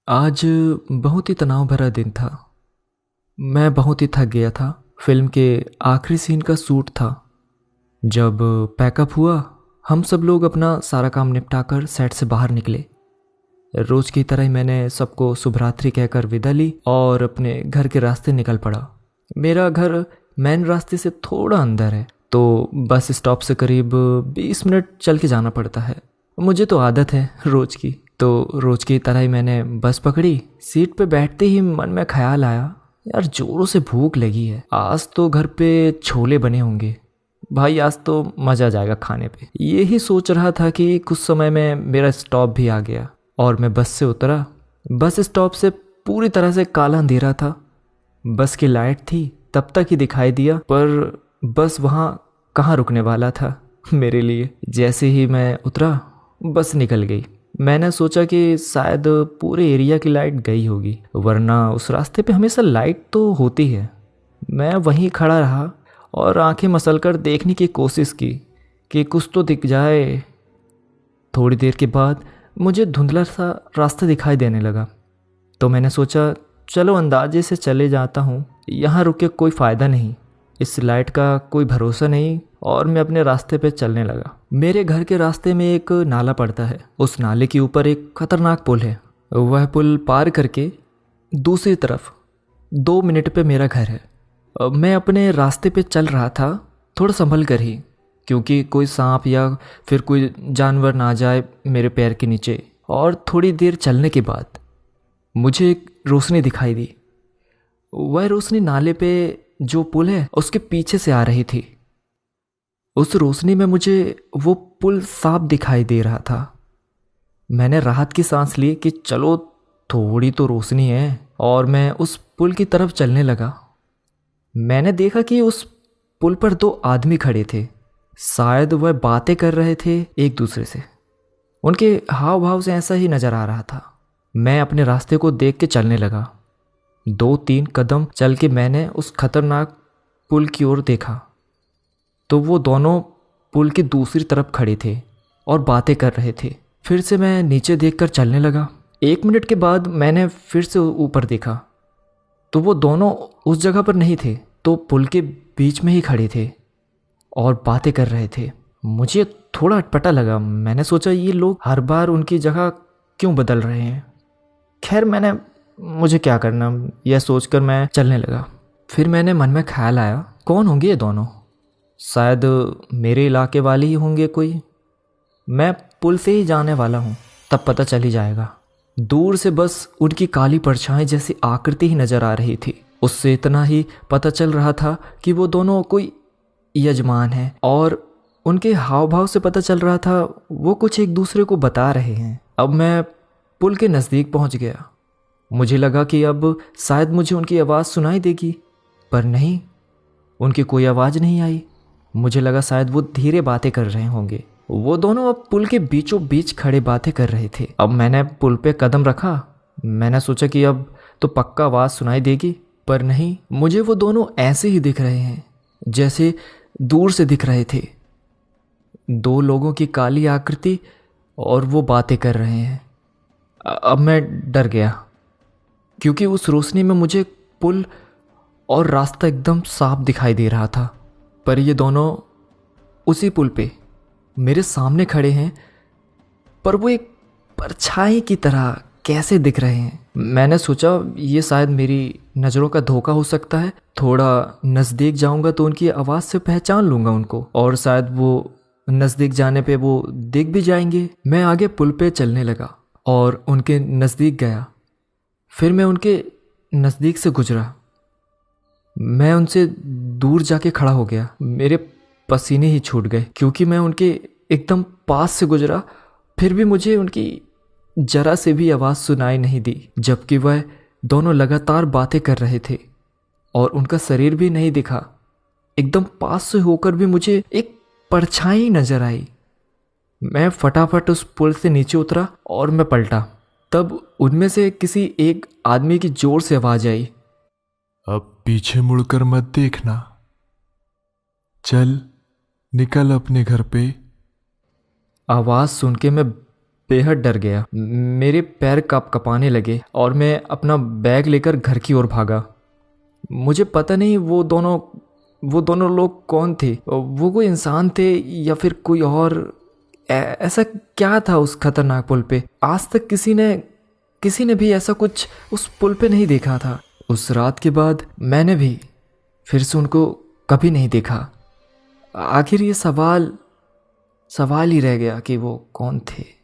आज बहुत ही तनाव भरा दिन था। मैं बहुत ही थक गया था। फिल्म के आखिरी सीन का शूट था। जब पैकअप हुआ, हम सब लोग अपना सारा काम निपटाकर सेट से बाहर निकले। रोज की तरह ही मैंने सबको शुभरात्रि कहकर विदा ली और अपने घर के रास्ते निकल पड़ा। मेरा घर मेन रास्ते से थोड़ा अंदर है, तो बस स्टॉप से करीब 20 मिनट चल के जाना पड़ता है। मुझे तो आदत है रोज की, तो रोज की तरह ही मैंने बस पकड़ी। सीट पे बैठते ही मन में ख्याल आया, यार जोरों से भूख लगी है। आज तो घर पे छोले बने होंगे भाई, आज तो मज़ा आ जाएगा खाने पे। यही सोच रहा था कि कुछ समय में मेरा स्टॉप भी आ गया और मैं बस से उतरा। बस स्टॉप से पूरी तरह से काला अंधेरा था। बस की लाइट थी तब तक ही दिखाई दिया, पर बस वहाँ कहाँ रुकने वाला था मेरे लिए। जैसे ही मैं उतरा, बस निकल गई। मैंने सोचा कि शायद पूरे एरिया की लाइट गई होगी, वरना उस रास्ते पे हमेशा लाइट तो होती है। मैं वहीं खड़ा रहा और आंखें मसलकर देखने की कोशिश की कि कुछ तो दिख जाए। थोड़ी देर के बाद मुझे धुंधला सा रास्ता दिखाई देने लगा, तो मैंने सोचा चलो अंदाजे से चले जाता हूँ, यहाँ रुक के कोई फ़ायदा नहीं, इस लाइट का कोई भरोसा नहीं। और मैं अपने रास्ते पे चलने लगा। मेरे घर के रास्ते में एक नाला पड़ता है। उस नाले के ऊपर एक खतरनाक पुल है। वह पुल पार करके दूसरी तरफ 2 मिनट पे मेरा घर है। अब मैं अपने रास्ते पे चल रहा था, थोड़ा संभल कर ही, क्योंकि कोई सांप या फिर कोई जानवर ना जाए मेरे पैर के नीचे। और थोड़ी देर चलने के बाद मुझे एक रोशनी दिखाई दी। वह रोशनी नाले पे जो पुल है उसके पीछे से आ रही थी। उस रोशनी में मुझे वो पुल साफ दिखाई दे रहा था। मैंने राहत की सांस ली कि चलो थोड़ी तो रोशनी है, और मैं उस पुल की तरफ चलने लगा। मैंने देखा कि उस पुल पर 2 आदमी खड़े थे। शायद वह बातें कर रहे थे एक दूसरे से। उनके हाव भाव से ऐसा ही नजर आ रहा था। मैं अपने रास्ते को देख के चलने लगा। 2-3 कदम चल के मैंने उस खतरनाक पुल की ओर देखा, तो वो दोनों पुल की दूसरी तरफ खड़े थे और बातें कर रहे थे। फिर से मैं नीचे देखकर चलने लगा। 1 मिनट के बाद मैंने फिर से ऊपर देखा, तो वो दोनों उस जगह पर नहीं थे, तो पुल के बीच में ही खड़े थे और बातें कर रहे थे। मुझे थोड़ा अटपटा लगा। मैंने सोचा ये लोग हर बार उनकी जगह क्यों बदल रहे हैं। खैर मुझे क्या करना, यह सोचकर मैं चलने लगा। फिर मैंने मन में ख्याल आया, कौन होंगे ये दोनों? शायद मेरे इलाके वाले ही होंगे कोई। मैं पुल से ही जाने वाला हूँ, तब पता चल ही जाएगा। दूर से बस उनकी काली परछाई जैसी आकृति ही नजर आ रही थी। उससे इतना ही पता चल रहा था कि वो दोनों कोई यजमान हैं, और उनके हाव भाव से पता चल रहा था वो कुछ एक दूसरे को बता रहे हैं। अब मैं पुल के नज़दीक पहुंच गया। मुझे लगा कि अब शायद मुझे उनकी आवाज़ सुनाई देगी, पर नहीं, उनकी कोई आवाज़ नहीं आई। मुझे लगा शायद वो धीरे बातें कर रहे होंगे। वो दोनों अब पुल के बीचों बीच खड़े बातें कर रहे थे। अब मैंने पुल पे कदम रखा। मैंने सोचा कि अब तो पक्का आवाज़ सुनाई देगी, पर नहीं, मुझे वो दोनों ऐसे ही दिख रहे हैं जैसे दूर से दिख रहे थे। 2 लोगों की काली आकृति, और वो बातें कर रहे हैं। अब मैं डर गया, क्योंकि उस रोशनी में मुझे पुल और रास्ता एकदम साफ दिखाई दे रहा था, पर ये दोनों उसी पुल पे मेरे सामने खड़े हैं, पर वो एक परछाई की तरह कैसे दिख रहे हैं। मैंने सोचा ये शायद मेरी नज़रों का धोखा हो सकता है। थोड़ा नज़दीक जाऊंगा तो उनकी आवाज़ से पहचान लूंगा उनको, और शायद वो नज़दीक जाने पे वो दिख भी जाएंगे। मैं आगे पुल पे चलने लगा और उनके नज़दीक गया। फिर मैं उनके नज़दीक से गुजरा। मैं उनसे दूर जाके खड़ा हो गया। मेरे पसीने ही छूट गए, क्योंकि मैं उनके एकदम पास से गुजरा, फिर भी मुझे उनकी जरा से भी आवाज़ सुनाई नहीं दी, जबकि वह दोनों लगातार बातें कर रहे थे और उनका शरीर भी नहीं दिखा। एकदम पास से होकर भी मुझे एक परछाई नजर आई। मैं फटाफट उस पुल से नीचे उतरा और मैं पलटा। तब उनमें से किसी एक आदमी की जोर से आवाज़ आई, अब पीछे मुड़कर मत देखना, चल निकल अपने घर पे। आवाज़ सुन के मैं बेहद डर गया। मेरे पैर कँपाने लगे और मैं अपना बैग लेकर घर की ओर भागा। मुझे पता नहीं वो दोनों लोग कौन थे। वो कोई इंसान थे या फिर कोई और। ऐसा क्या था उस खतरनाक पुल पे? आज तक किसी ने भी ऐसा कुछ उस पुल पे नहीं देखा था। उस रात के बाद मैंने भी फिर से उनको कभी नहीं देखा। आखिर ये सवाल ही रह गया कि वो कौन थे।